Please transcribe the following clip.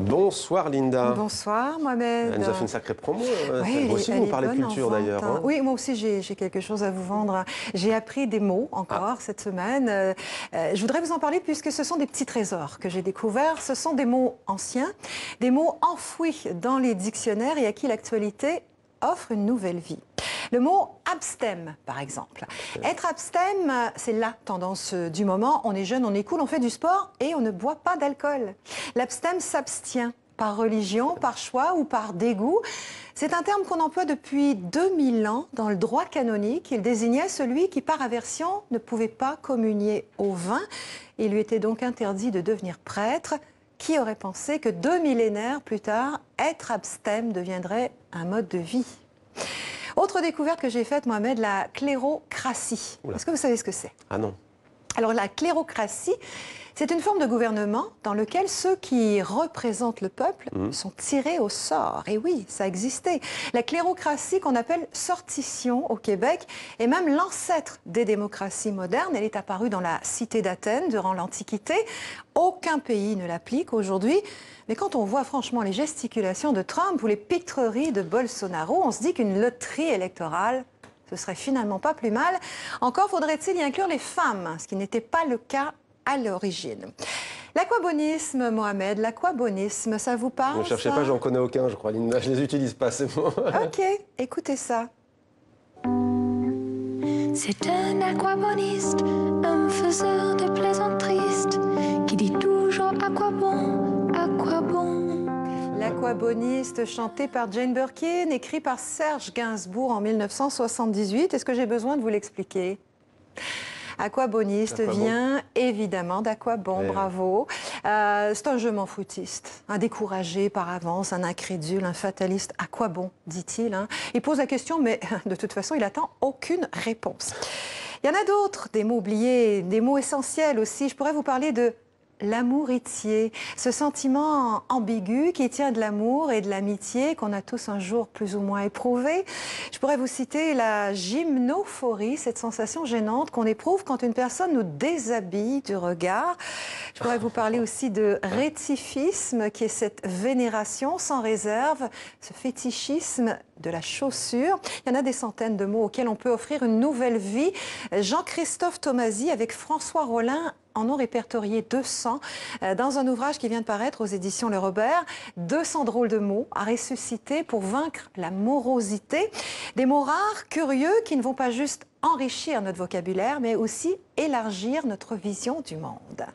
Bonsoir Linda. Bonsoir Mohamed. Elle nous a fait une sacrée promo. Oui, moi aussi, vous nous parlez culture d'ailleurs. Hein. Oui, moi aussi j'ai quelque chose à vous vendre. J'ai appris des mots encore cette semaine. Je voudrais vous en parler puisque ce sont des petits trésors que j'ai découverts. Ce sont des mots anciens, des mots enfouis dans les dictionnaires et à qui l'actualité offre une nouvelle vie. Le mot abstème, par exemple. Être abstème, c'est la tendance du moment. On est jeune, on est cool, on fait du sport et on ne boit pas d'alcool. L'abstème s'abstient par religion, par choix ou par dégoût. C'est un terme qu'on emploie depuis 2000 ans dans le droit canonique. Il désignait celui qui, par aversion, ne pouvait pas communier au vin. Il lui était donc interdit de devenir prêtre. Qui aurait pensé que 2 millénaires plus tard, être abstème deviendrait un mode de vie? Autre découverte que j'ai faite, Mohamed, la clérocratie. Est-ce que vous savez ce que c'est? Ah non. Alors la clérocratie, c'est une forme de gouvernement dans lequel ceux qui représentent le peuple sont tirés au sort. Et oui, ça existait. La clérocratie qu'on appelle sortition au Québec est même l'ancêtre des démocraties modernes. Elle est apparue dans la cité d'Athènes durant l'Antiquité. Aucun pays ne l'applique aujourd'hui. Mais quand on voit franchement les gesticulations de Trump ou les pitreries de Bolsonaro, on se dit qu'une loterie électorale, ce serait finalement pas plus mal. Encore faudrait-il y inclure les femmes, ce qui n'était pas le cas à l'origine. L'aquabonisme, Mohamed, l'aquabonisme, ça vous parle? Ne cherchez pas, j'en connais aucun, je crois, Linda. Je les utilise pas, c'est bon. Ok, écoutez ça. C'est un aquaboniste, un faiseur de plaisanteries, qui dit toujours à quoi bon, à quoi bon. L'aquaboniste, chanté par Jane Birkin, écrit par Serge Gainsbourg en 1978. Est-ce que j'ai besoin de vous l'expliquer? Aquaboniste vient évidemment d'aquabon, bravo. C'est un je m'en foutiste, un découragé par avance, un incrédule, un fataliste. À quoi bon, dit-il. Hein? Il pose la question, mais de toute façon, il attend aucune réponse. Il y en a d'autres, des mots oubliés, des mots essentiels aussi. Je pourrais vous parler de l'amouritié, ce sentiment ambigu qui tient de l'amour et de l'amitié qu'on a tous un jour plus ou moins éprouvé. Je pourrais vous citer la gymnophorie, cette sensation gênante qu'on éprouve quand une personne nous déshabille du regard. Je pourrais vous parler aussi de rétifisme, qui est cette vénération sans réserve, ce fétichisme de la chaussure. Il y en a des centaines de mots auxquels on peut offrir une nouvelle vie. Jean-Christophe Tomasi avec François Rollin en ont répertorié 200 dans un ouvrage qui vient de paraître aux éditions Le Robert. 200 drôles de mots à ressusciter pour vaincre la morosité. Des mots rares, curieux, qui ne vont pas juste enrichir notre vocabulaire, mais aussi élargir notre vision du monde.